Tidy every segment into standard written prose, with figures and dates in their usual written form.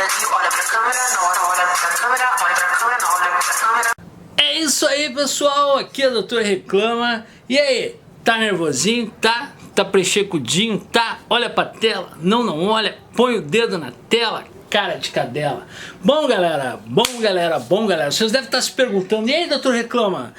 olha pra câmera, não olha pra câmera, olha pra câmera, não olha pra câmera. É isso aí, pessoal, aqui é o Dr. Reclama. E aí, tá nervosinho? Tá prechecudinho? Tá? Olha pra tela? Não olha? Põe o dedo na tela? Cara de cadela. Bom galera, vocês devem estar se perguntando: e aí, Dr. Reclama?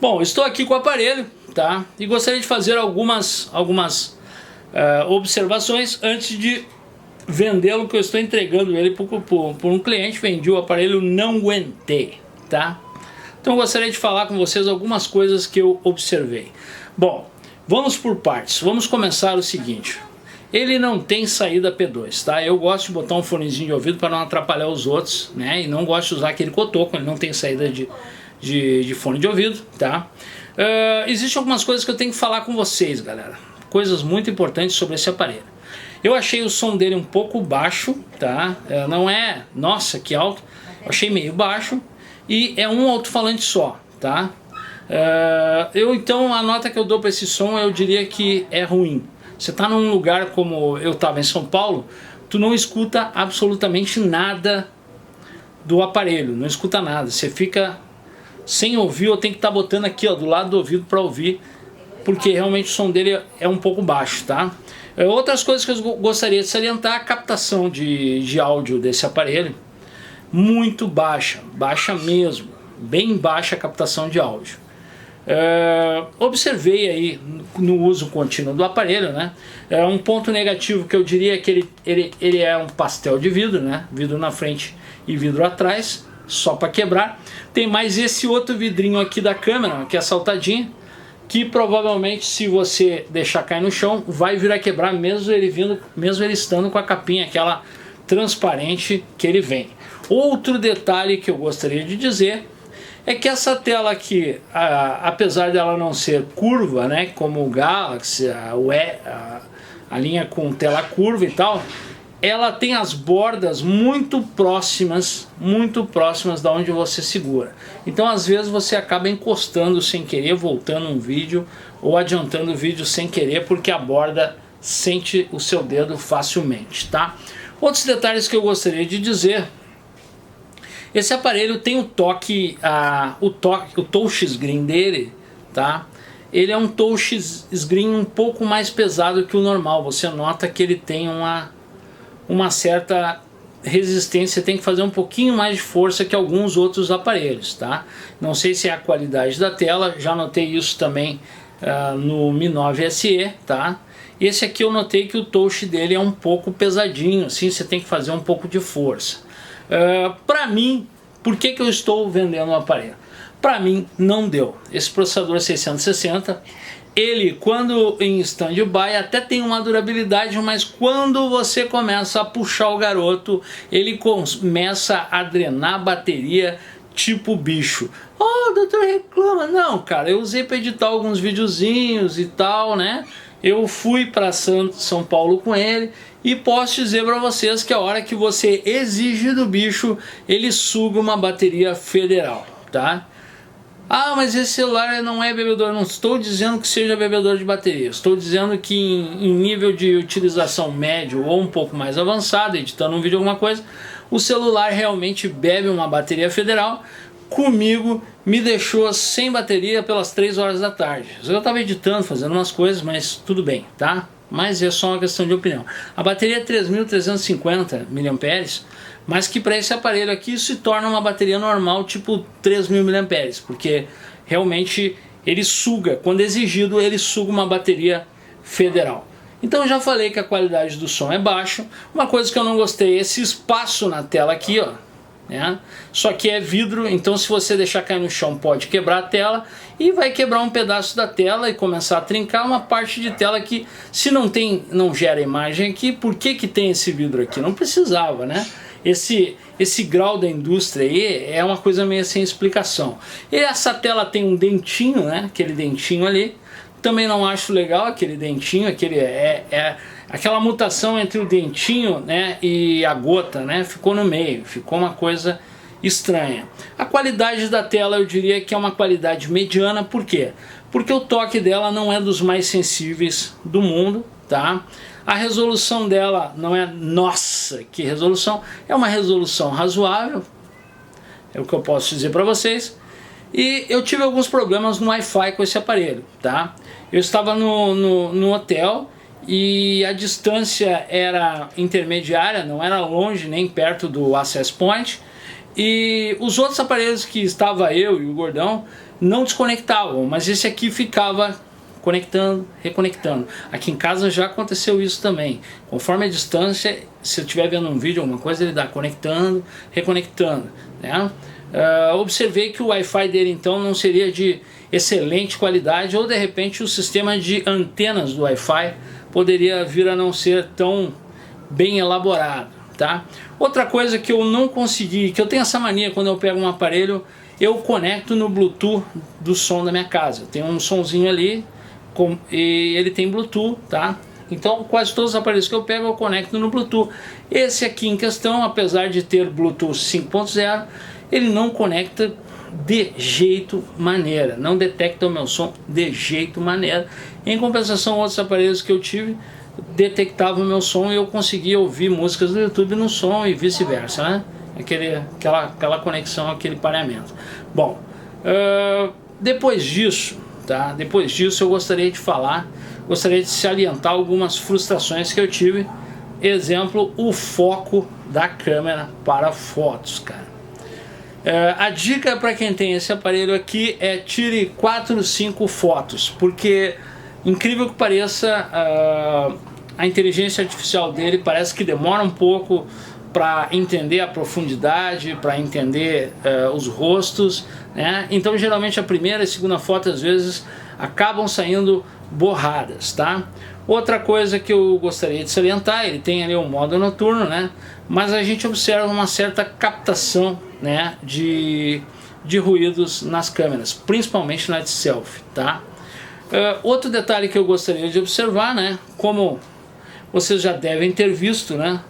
Bom, estou aqui com o aparelho, tá? E gostaria de fazer algumas observações antes de vendê-lo, que eu estou entregando ele por um cliente. Vendi o aparelho, não aguentei, tá? Então eu gostaria de falar com vocês algumas coisas que eu observei. Bom, vamos por partes. Vamos começar o seguinte: ele não tem saída P2, tá? Eu gosto de botar um fonezinho de ouvido para não atrapalhar os outros, né? E não gosto de usar aquele cotoco, ele não tem saída de fone de ouvido, tá? Existem algumas coisas que eu tenho que falar com vocês, galera. Coisas muito importantes sobre esse aparelho. Eu achei o som dele um pouco baixo, tá? Não é, nossa, que alto. Eu achei meio baixo. E é um alto-falante só, tá? Então a nota que eu dou para esse som, eu diria que é ruim. Você tá num lugar como eu tava em São Paulo, tu não escuta absolutamente nada do aparelho, não escuta nada. Você fica sem ouvir, ou tem que estar botando aqui, ó, do lado do ouvido para ouvir, porque realmente o som dele é um pouco baixo, tá? Outras coisas que eu gostaria de salientar: a captação de áudio desse aparelho, muito baixa, baixa mesmo, bem baixa a captação de áudio. Observei aí no uso contínuo do aparelho, né? Um ponto negativo que eu diria é que ele é um pastel de vidro, né? Vidro na frente e vidro atrás, só para quebrar. Tem mais esse outro vidrinho aqui da câmera, que é saltadinho, que provavelmente, se você deixar cair no chão, vai vir a quebrar, mesmo ele estando com a capinha aquela transparente que ele vem. Outro detalhe que eu gostaria de dizer é que essa tela aqui, apesar dela não ser curva, né, como o Galaxy, a linha com tela curva e tal, ela tem as bordas muito próximas da onde você segura. Então às vezes você acaba encostando sem querer, voltando um vídeo, ou adiantando o vídeo sem querer, porque a borda sente o seu dedo facilmente, tá? Outros detalhes que eu gostaria de dizer: esse aparelho tem o touch screen dele, tá? Ele é um touch screen um pouco mais pesado que o normal. Você nota que ele tem uma certa resistência, tem que fazer um pouquinho mais de força que alguns outros aparelhos, tá? Não sei se é a qualidade da tela, já notei isso também no Mi 9 SE, tá? Esse aqui eu notei que o touch dele é um pouco pesadinho, assim, você tem que fazer um pouco de força. Pra mim, por que eu estou vendendo o aparelho? Pra mim não deu. Esse processador 660, ele, quando em stand-by, até tem uma durabilidade, mas quando você começa a puxar o garoto, ele começa a drenar a bateria tipo bicho. Oh, doutor Reclama. Não, cara, eu usei para editar alguns videozinhos e tal, né? Eu fui para São Paulo com ele e posso dizer para vocês que a hora que você exige do bicho, ele suga uma bateria federal, tá? Ah, mas esse celular não é bebedor. Não estou dizendo que seja bebedor de bateria. Estou dizendo que em nível de utilização médio ou um pouco mais avançado, editando um vídeo, alguma coisa, o celular realmente bebe uma bateria federal. Comigo me deixou sem bateria pelas 3 horas da tarde. Eu estava editando, fazendo umas coisas, mas tudo bem, tá? Mas é só uma questão de opinião. A bateria é 3.350 mAh, mas que para esse aparelho aqui se torna uma bateria normal, tipo 3.000 mAh, porque realmente ele suga, quando exigido, ele suga uma bateria federal. Então eu já falei que a qualidade do som é baixa. Uma coisa que eu não gostei é esse espaço na tela aqui, ó. né? Só que é vidro, então se você deixar cair no chão pode quebrar a tela e vai quebrar um pedaço da tela e começar a trincar uma parte de tela que, se não gera imagem aqui, por que que tem esse vidro aqui? Não precisava, né? Esse grau da indústria aí é uma coisa meio sem explicação. E essa tela tem um dentinho, né? Aquele dentinho ali. Também não acho legal aquele dentinho, aquela mutação entre o dentinho, né, e a gota, né? Ficou no meio, ficou uma coisa estranha. A qualidade da tela eu diria que é uma qualidade mediana, por quê? Porque o toque dela não é dos mais sensíveis do mundo, tá? A resolução dela não é, nossa, que resolução, é uma resolução razoável, é o que eu posso dizer para vocês. E eu tive alguns problemas no Wi-Fi com esse aparelho, tá? Eu estava no hotel e a distância era intermediária, não era longe nem perto do access point, e os outros aparelhos que estava eu e o Gordão não desconectavam, mas esse aqui ficava conectando, reconectando. Aqui em casa já aconteceu isso também. Conforme a distância, se eu estiver vendo um vídeo, alguma coisa, ele dá conectando, reconectando, né? Observei que o Wi-Fi dele então não seria de excelente qualidade, ou de repente o sistema de antenas do Wi-Fi poderia vir a não ser tão bem elaborado, tá? Outra coisa que eu não consegui, que eu tenho essa mania quando eu pego um aparelho, eu conecto no Bluetooth do som da minha casa. Tem um sonzinho ali e ele tem Bluetooth, tá? Então quase todos os aparelhos que eu pego eu conecto no Bluetooth. Esse aqui em questão, apesar de ter Bluetooth 5.0, ele não conecta de jeito maneira, não detecta o meu som de jeito maneira. Em compensação, outros aparelhos que eu tive detectavam o meu som e eu conseguia ouvir músicas do YouTube no som e vice-versa, né? Aquela conexão, aquele pareamento. Bom, depois disso, tá? Depois disso eu gostaria de salientar algumas frustrações que eu tive. Exemplo, o foco da câmera para fotos, cara. A dica para quem tem esse aparelho aqui é tire 4, 5 fotos, porque, incrível que pareça, a inteligência artificial dele parece que demora um pouco para entender a profundidade, para entender os rostos, né? Então geralmente a primeira e segunda foto às vezes acabam saindo borradas, tá? Outra coisa que eu gostaria de salientar, ele tem ali um modo noturno, né? Mas a gente observa uma certa captação, né, de ruídos nas câmeras, principalmente na de selfie, tá? Outro detalhe que eu gostaria de observar, né, como vocês já devem ter visto, né,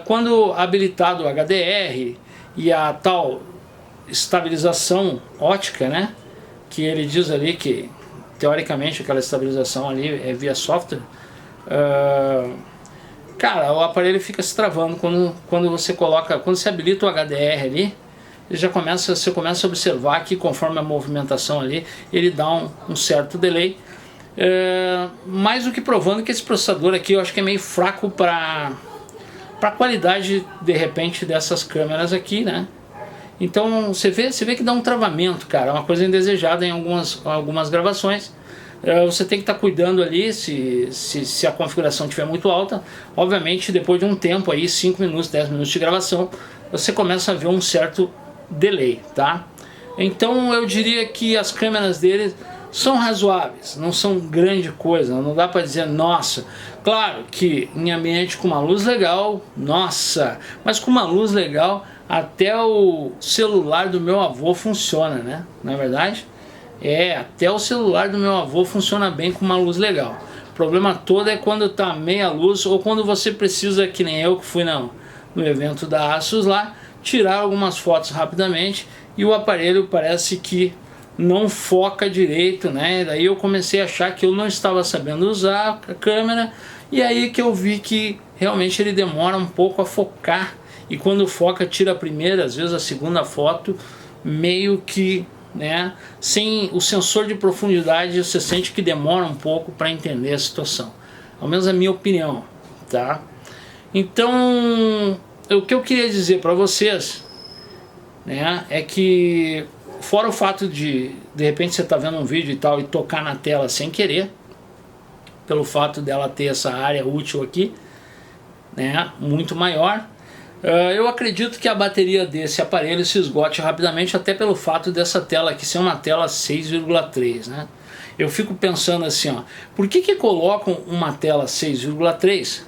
quando habilitado o HDR e a tal estabilização ótica, né, que ele diz ali que teoricamente aquela estabilização ali é via software, cara, o aparelho fica se travando quando você habilita o HDR ali. Você começa a observar que conforme a movimentação ali, ele dá um certo delay, mais do que provando que esse processador aqui eu acho que é meio fraco para a qualidade de repente dessas câmeras aqui, né? Então você vê que dá um travamento, cara, uma coisa indesejada em algumas gravações. Você tem que estar cuidando ali se a configuração estiver muito alta. Obviamente depois de um tempo aí, 5 minutos, 10 minutos de gravação, você começa a ver um certo delay, tá? Então eu diria que as câmeras dele são razoáveis, não são grande coisa, não dá para dizer nossa. Claro que em ambiente com uma luz legal, nossa, mas com uma luz legal até o celular do meu avô funciona, né? Não é verdade? Até o celular do meu avô funciona bem com uma luz legal. O problema todo é quando tá meia luz ou quando você precisa, que nem eu que fui no evento da Asus lá, tirar algumas fotos rapidamente e o aparelho parece que não foca direito, né? Daí eu comecei a achar que eu não estava sabendo usar a câmera e aí que eu vi que realmente ele demora um pouco a focar e quando foca tira a primeira, às vezes a segunda foto meio que, né, sem o sensor de profundidade, você sente que demora um pouco para entender a situação, ao menos a minha opinião, tá? Então o que eu queria dizer para vocês, né, é que fora o fato de repente você tá vendo um vídeo e tal e tocar na tela sem querer, pelo fato dela ter essa área útil aqui, né, muito maior, Eu acredito que a bateria desse aparelho se esgote rapidamente, até pelo fato dessa tela aqui ser uma tela 6,3, né? Eu fico pensando assim, ó, por que colocam uma tela 6,3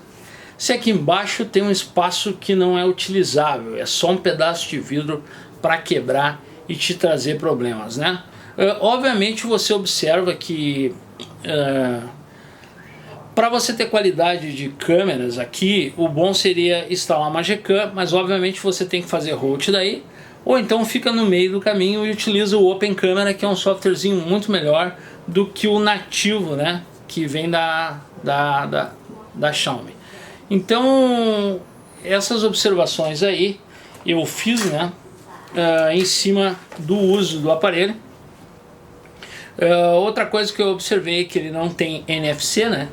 se aqui embaixo tem um espaço que não é utilizável, é só um pedaço de vidro para quebrar e te trazer problemas, né? Obviamente você observa que para você ter qualidade de câmeras aqui, o bom seria instalar uma Gcam, mas obviamente você tem que fazer root daí, ou então fica no meio do caminho e utiliza o Open Camera, que é um softwarezinho muito melhor do que o nativo, né, que vem da Xiaomi. Então, essas observações aí eu fiz, né, em cima do uso do aparelho. Outra coisa que eu observei é que ele não tem NFC, né?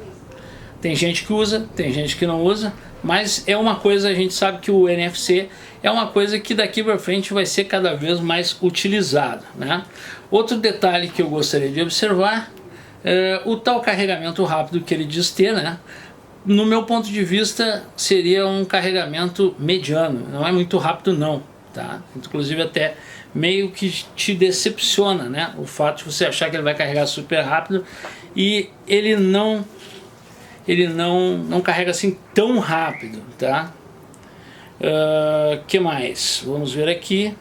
Tem gente que usa, tem gente que não usa, mas é uma coisa, a gente sabe que o NFC é uma coisa que daqui para frente vai ser cada vez mais utilizado, né? Outro detalhe que eu gostaria de observar é o tal carregamento rápido que ele diz ter, né? No meu ponto de vista seria um carregamento mediano, não é muito rápido não, tá? Inclusive até meio que te decepciona, né? O fato de você achar que ele vai carregar super rápido e ele não carrega assim tão rápido, tá? Que mais? Vamos ver aqui.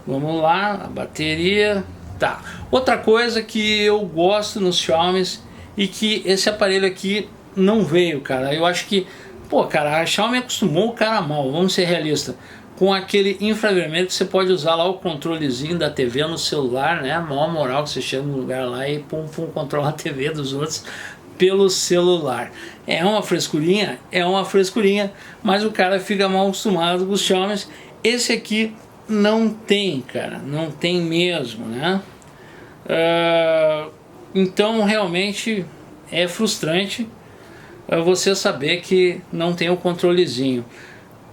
Vamos lá, a bateria. Tá. Outra coisa que eu gosto nos Xiaomi e que esse aparelho aqui não veio, cara. Eu acho que, pô, cara, a Xiaomi acostumou o cara mal, vamos ser realistas. Com aquele infravermelho que você pode usar lá o controlezinho da TV no celular, né? A maior moral que você chega no lugar lá e pum, controla a TV dos outros pelo celular. É uma frescurinha? É uma frescurinha, mas o cara fica mal acostumado com os Xiaomi. Esse aqui não tem, cara, não tem mesmo, né? Então realmente é frustrante você saber que não tem o controlezinho.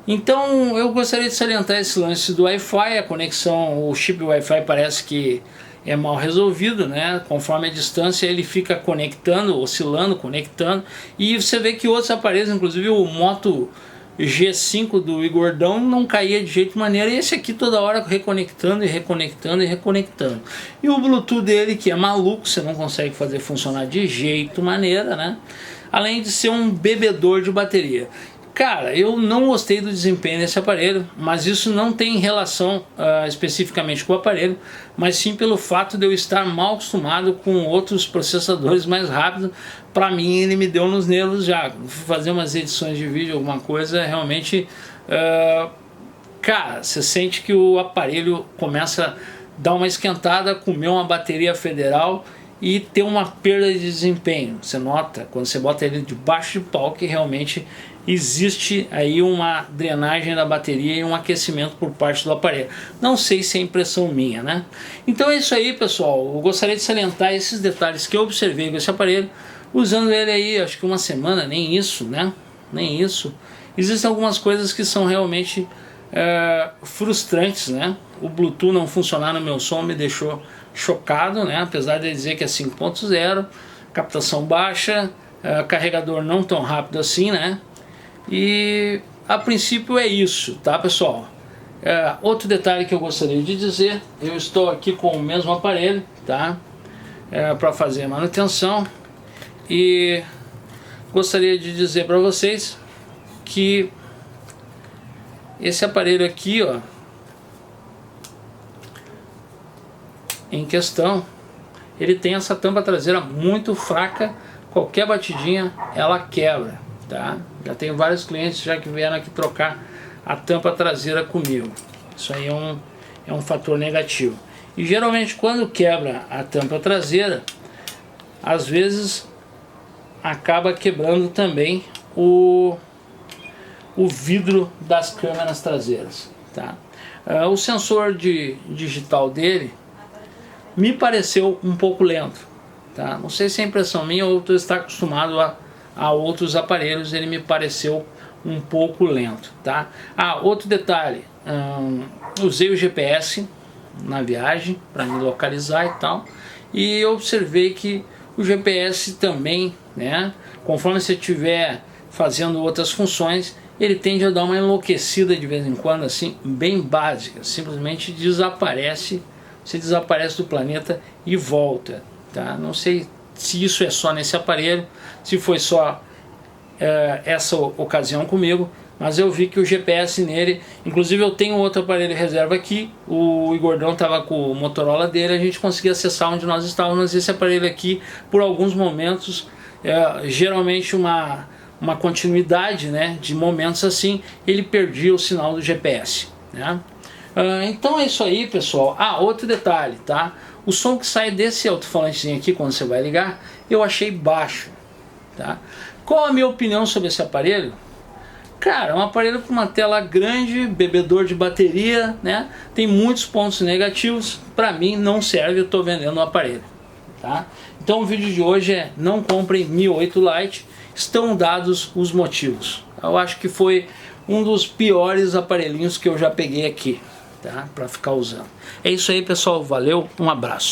Então eu gostaria de salientar esse lance do Wi-Fi, a conexão, o chip Wi-Fi parece que é mal resolvido, né? Conforme a distância ele fica conectando, oscilando, conectando, e você vê que outros aparelhos, inclusive o Moto G5 do Igordão não caía de jeito maneira, e esse aqui toda hora reconectando e reconectando e reconectando. E o Bluetooth dele, que é maluco, você não consegue fazer funcionar de jeito maneira, né? Além de ser um bebedor de bateria. Cara, eu não gostei do desempenho desse aparelho, mas isso não tem relação especificamente com o aparelho, mas sim pelo fato de eu estar mal acostumado com outros processadores mais rápidos. Para mim ele me deu nos nervos já. Fazer umas edições de vídeo, alguma coisa, realmente, cara, você sente que o aparelho começa a dar uma esquentada, comer uma bateria federal e ter uma perda de desempenho. Você nota quando você bota ele debaixo de pau que realmente existe aí uma drenagem da bateria e um aquecimento por parte do aparelho. Não sei se é impressão minha, né? Então é isso aí, pessoal. Eu gostaria de salientar esses detalhes que eu observei com esse aparelho, usando ele aí acho que uma semana, nem isso, né? Nem isso. Existem algumas coisas que são realmente frustrantes, né? O Bluetooth não funcionar no meu som me deixou chocado, né? Apesar de dizer que é 5.0, captação baixa, carregador não tão rápido assim, né? E a princípio é isso, tá, pessoal? Outro detalhe que eu gostaria de dizer, eu estou aqui com o mesmo aparelho, tá? Para fazer a manutenção, e gostaria de dizer para vocês que esse aparelho aqui, ó, em questão, ele tem essa tampa traseira muito fraca, qualquer batidinha ela quebra, tá? Já tem vários clientes já que vieram aqui trocar a tampa traseira comigo. Isso aí é um fator negativo. E geralmente quando quebra a tampa traseira, às vezes acaba quebrando também o vidro das câmeras traseiras, tá? O sensor digital dele me pareceu um pouco lento, tá? Não sei se é impressão minha ou tu está acostumado a outros aparelhos, ele me pareceu um pouco lento, tá? Outro detalhe, usei o GPS na viagem para me localizar e tal, e observei que o GPS também, né, conforme você estiver fazendo outras funções, ele tende a dar uma enlouquecida de vez em quando, assim, bem básica, simplesmente desaparece, você desaparece do planeta e volta, tá? Não sei se isso é só nesse aparelho, se foi só essa ocasião comigo, mas eu vi que o GPS nele, inclusive eu tenho outro aparelho reserva aqui, o Igordão estava com o Motorola dele, a gente conseguia acessar onde nós estávamos, mas esse aparelho aqui, por alguns momentos, geralmente uma continuidade, né, de momentos assim, ele perdia o sinal do GPS, né? Então é isso aí, pessoal. Outro detalhe, tá? O som que sai desse alto-falantezinho aqui, quando você vai ligar, eu achei baixo, tá? Qual a minha opinião sobre esse aparelho? Cara, é um aparelho com uma tela grande, bebedor de bateria, né? Tem muitos pontos negativos. Para mim não serve, eu estou vendendo o aparelho, tá? Então o vídeo de hoje é: não comprem Mi 8 Lite. Estão dados os motivos. Eu acho que foi um dos piores aparelhinhos que eu já peguei aqui, tá? Para ficar usando. É isso aí, pessoal. Valeu, um abraço.